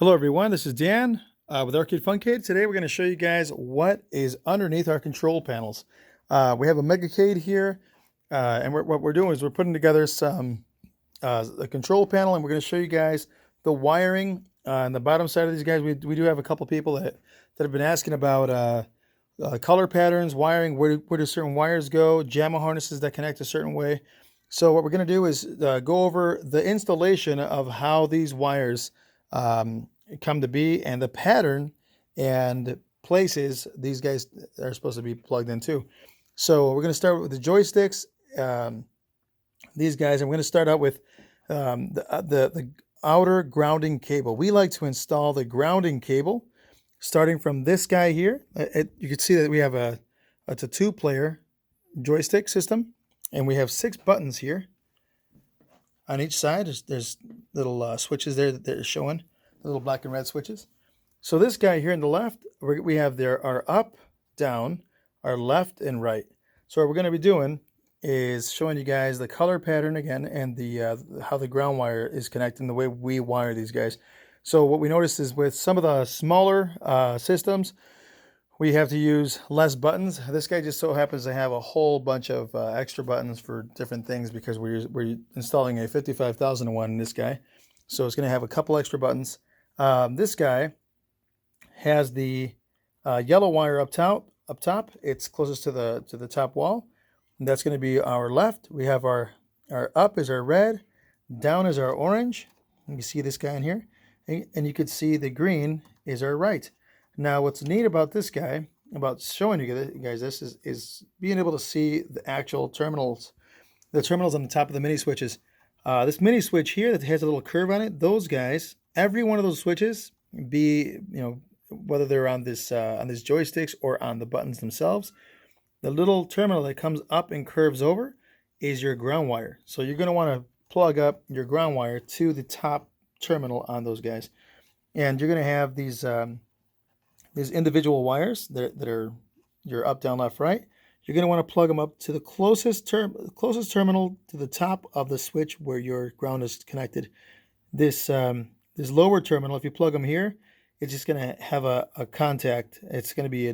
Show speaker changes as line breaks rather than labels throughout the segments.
Hello everyone, this is Dan with Arcade Funkade. Today we're going to show you guys what is underneath our control panels. We have a Megacade here, and what we're doing is we're putting together a control panel, and we're going to show you guys the wiring on the bottom side of these guys. We do have a couple people that have been asking about color patterns, wiring, where do certain wires go, JAMA harnesses that connect a certain way. So what we're going to do is go over the installation of how these wires come to be and the pattern and places these guys are supposed to be plugged into. So we're going to start with the joysticks, these guys. I'm going to start out with the outer grounding cable. We like to install the grounding cable starting from this guy here. You can see that we have it's a 2-player joystick system, and we have 6 buttons here on each side. There's little switches there that they're showing, the little black and red switches. So this guy here on the left, we have our up, down, our left and right. So what we're going to be doing is showing you guys the color pattern again, and how the ground wire is connecting, the way we wire these guys. So what we noticed is with some of the smaller systems, we have to use less buttons. This guy just so happens to have a whole bunch of extra buttons for different things because we're installing a 55,001 in this guy. So it's going to have a couple extra buttons. This guy has the yellow wire up top. It's closest to the top wall. And that's going to be our left. We have our up is our red, down is our orange. You can see this guy in here, and you can see the green is our right. Now, what's neat about this guy, about showing you guys this, is being able to see the actual terminals, the terminals on the top of the mini switches. This mini switch here that has a little curve on it, those guys, every one of those switches, whether they're on these joysticks or on the buttons themselves, the little terminal that comes up and curves over is your ground wire. So you're going to want to plug up your ground wire to the top terminal on those guys, and you're going to have these individual wires that are your up, down, left, right. You're going to want to plug them up to the closest terminal to the top of the switch where your ground is connected. This lower terminal, if you plug them here, it's just going to have a contact. It's going to be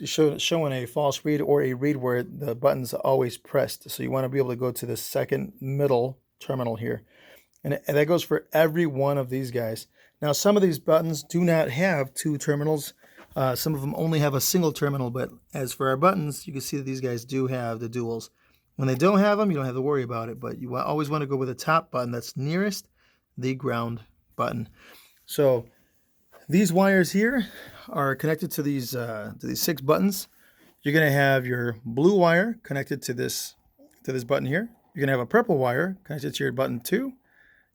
showing a false read or a read where the button's always pressed. So you want to be able to go to the second middle terminal here. And that goes for every one of these guys. Now, some of these buttons do not have 2 terminals. Some of them only have a single terminal, but as for our buttons, you can see that these guys do have the duals. When they don't have them, you don't have to worry about it, but you always want to go with the top button that's nearest the ground button. So these wires here are connected to these 6 buttons. You're going to have your blue wire connected to this button here. You're going to have a purple wire connected to your button 2,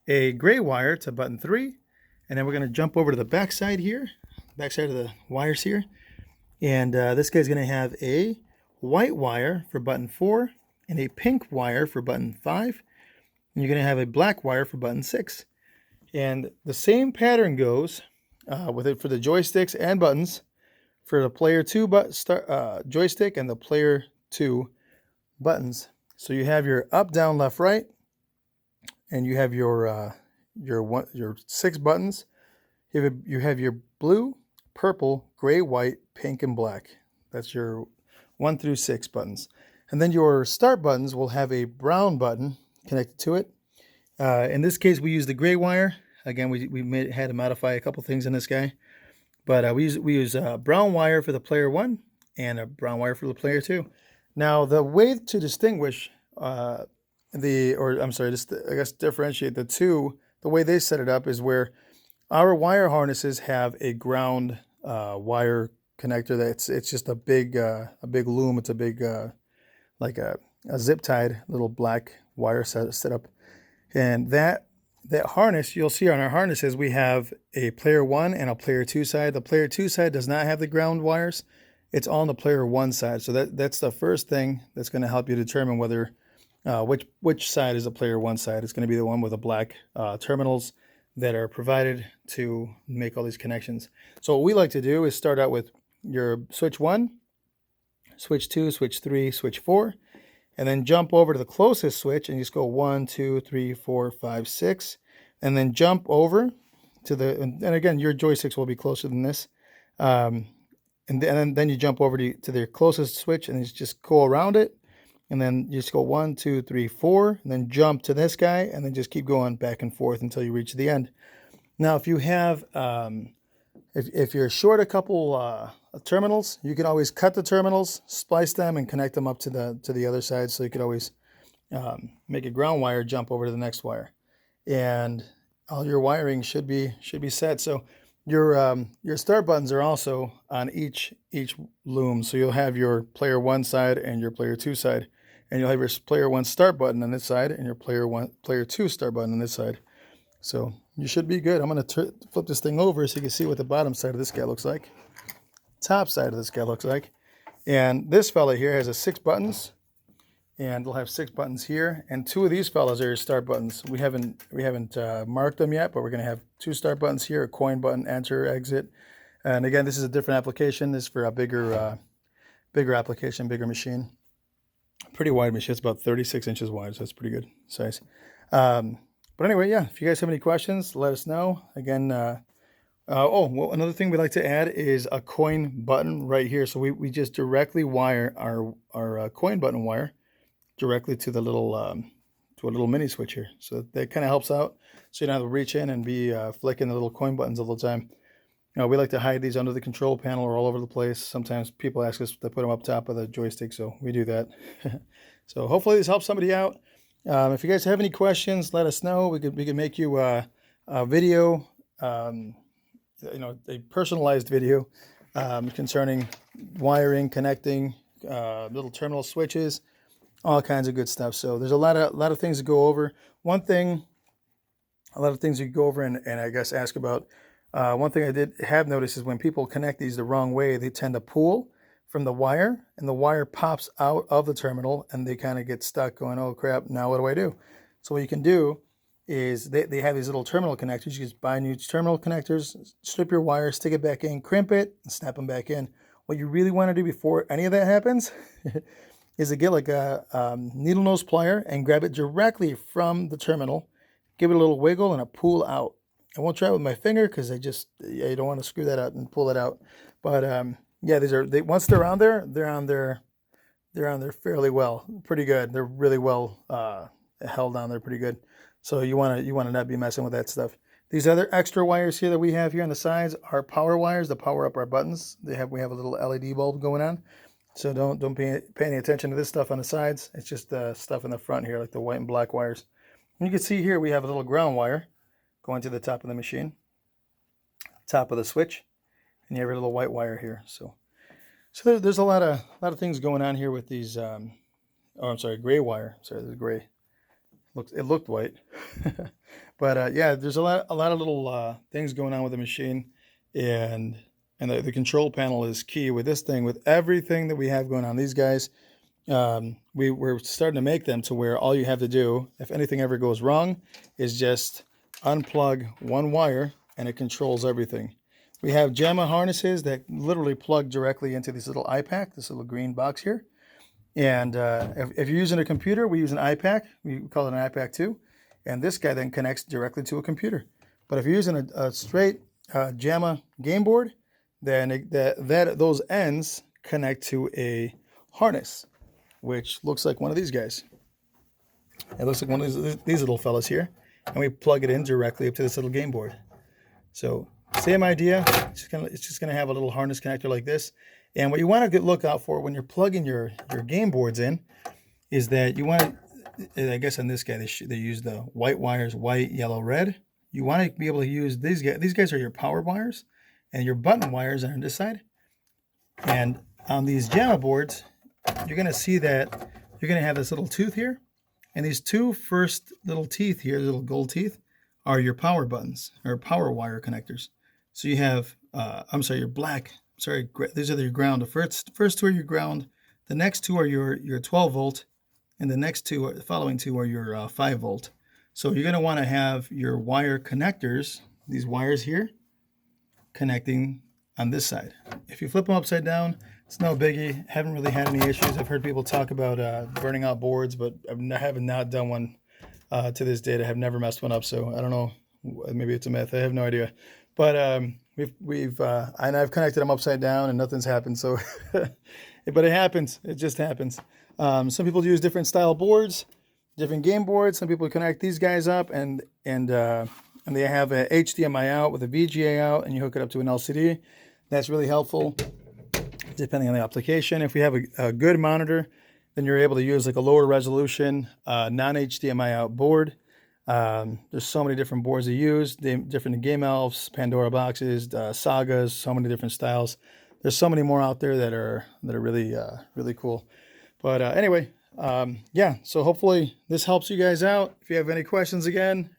a gray wire to button 3, and then we're going to jump over to the back side here, back side of the wires here. And this guy's going to have a white wire for button 4 and a pink wire for button 5. And you're going to have a black wire for button 6. And the same pattern goes with it for the joysticks and buttons for the player 2 joystick and the player 2 buttons. So you have your up, down, left, right, and you have your 6 buttons. You have your blue, purple, gray, white, pink, and black. That's your 1 through 6 buttons. And then your start buttons will have a brown button connected to it. In this case, we use the gray wire. Again, we had to modify a couple things in this guy. But we use a brown wire for the player 1 and a brown wire for the player 2. Now, the way to distinguish differentiate the two, the way they set it up is where our wire harnesses have a ground wire connector. It's just a big loom. It's a big like a zip tied little black wire set up, and that harness, you'll see on our harnesses, we have a player 1 and a player 2 side. The player 2 side does not have the ground wires. It's on the player 1 side. So that's the first thing that's going to help you determine whether which side is a player 1 side. It's going to be the one with the black terminals that are provided to make all these connections. So what we like to do is start out with your switch 1, switch 2, switch 3, switch 4, and then jump over to the closest switch and just go 1, 2, 3, 4, 5, 6. and then jump over to the, and again, your joysticks will be closer than this. And then you jump over to the closest switch and you just go around it. And then you just go 1, 2, 3, 4, and then jump to this guy, and then just keep going back and forth until you reach the end. Now, if you have, if you're short a couple terminals, you can always cut the terminals, splice them, and connect them up to the other side. So you could always make a ground wire jump over to the next wire, and all your wiring should be set. So your start buttons are also on each loom. So you'll have your player 1 side and your player 2 side, and you'll have your player 1 start button on this side and your player 2 start button on this side. So you should be good. I'm going to flip this thing over so you can see what the bottom side of this guy looks like, top side of this guy looks like. And this fella here has 6 buttons, and it'll have 6 buttons here, and 2 of these fellas are your start buttons. We haven't marked them yet, but we're going to have 2 start buttons here, a coin button, enter, exit. And again, this is a different application. This is for a bigger application, bigger machine. Pretty wide machine. It's about 36 inches wide, so it's pretty good size. But anyway, yeah, if you guys have any questions, let us know. Again, well, another thing we like to add is a coin button right here. So we just directly wire our coin button wire directly to the little to a little mini switch here. So that kind of helps out, so you don't have to reach in and be flicking the little coin buttons all the time. You know, we like to hide these under the control panel or all over the place. Sometimes people ask us to put them up top of the joystick, so we do that. So hopefully this helps somebody out. If you guys have any questions, let us know. We could make you a video, a personalized video concerning wiring, connecting, little terminal switches, all kinds of good stuff. So there's a lot of things to go over. A lot of things you go over and I guess ask about. One thing I have noticed is when people connect these the wrong way, they tend to pull from the wire, and the wire pops out of the terminal, and they kind of get stuck going, oh crap, now what do I do? So what you can do is they have these little terminal connectors. You just buy new terminal connectors, strip your wire, stick it back in, crimp it, and snap them back in. What you really want to do before any of that happens is to get like a needle nose plier and grab it directly from the terminal, give it a little wiggle, and a pull out. I won't try it with my finger because I don't want to screw that out and pull it out. But yeah, once they're on there, they're on there fairly well, pretty good. They're really well held on there, pretty good. So you want to not be messing with that stuff. These other extra wires here that we have here on the sides are power wires that power up our buttons. We have a little LED bulb going on. So don't pay any attention to this stuff on the sides. It's just the stuff in the front here, like the white and black wires. And you can see here we have a little ground wire going to the top of the machine, top of the switch, and you have a little white wire here. So there's a lot of things going on here with these. Gray wire. Sorry, this is gray. It looked white, but yeah, there's a lot of little things going on with the machine, and the control panel is key with this thing. With everything that we have going on, these guys, we're starting to make them to where all you have to do, if anything ever goes wrong, is just unplug one wire and it controls everything. We have JAMA harnesses that literally plug directly into this little iPack, this little green box here. And if you're using a computer, we use an iPack. We call it an iPack 2. And this guy then connects directly to a computer. But if you're using a straight JAMA game board, then those ends connect to a harness, which looks like one of these guys. It looks like one of these little fellas here. And we plug it in directly up to this little game board. So same idea. It's just gonna have a little harness connector like this. And what you want to look out for when you're plugging your game boards in is that you want to, I guess on this guy they use the white wires, white, yellow, red. You want to be able to use these guys. These guys are your power wires, and your button wires are on this side. And on these JAMA boards, you're going to see that you're going to have this little tooth here. And these two first little teeth here, little gold teeth, are your power buttons or power wire connectors. So you have, your black. Sorry, these are your ground. The first two are your ground. The next two are your 12 volt, and the following two are your 5 volt. So you're going to want to have your wire connectors, these wires here, connecting on this side. If you flip them upside down, it's no biggie. Haven't really had any issues. I've heard people talk about burning out boards, but I have not done one to this date. I have never messed one up, so I don't know Maybe it's a myth. I have no idea. But and I've connected them upside down and nothing's happened. So, but it happens. It just happens. Some people use different style boards, different game boards. Some people connect these guys up and they have a HDMI out with a VGA out, and you hook it up to an LCD. That's really helpful, depending on the application. If we have a good monitor, then you're able to use like a lower resolution, non-HDMI out board. There's so many different boards to use, different Game Elves, Pandora boxes, Sagas, so many different styles. There's so many more out there that are really really cool. But anyway, yeah. So hopefully this helps you guys out. If you have any questions, again,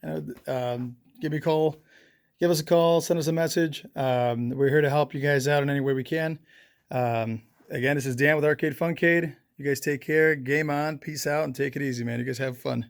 give me a call. Give us a call. Send us a message. We're here to help you guys out in any way we can. Again, this is Dan with Arcade Funkade. You guys take care. Game on. Peace out, and take it easy, man. You guys have fun.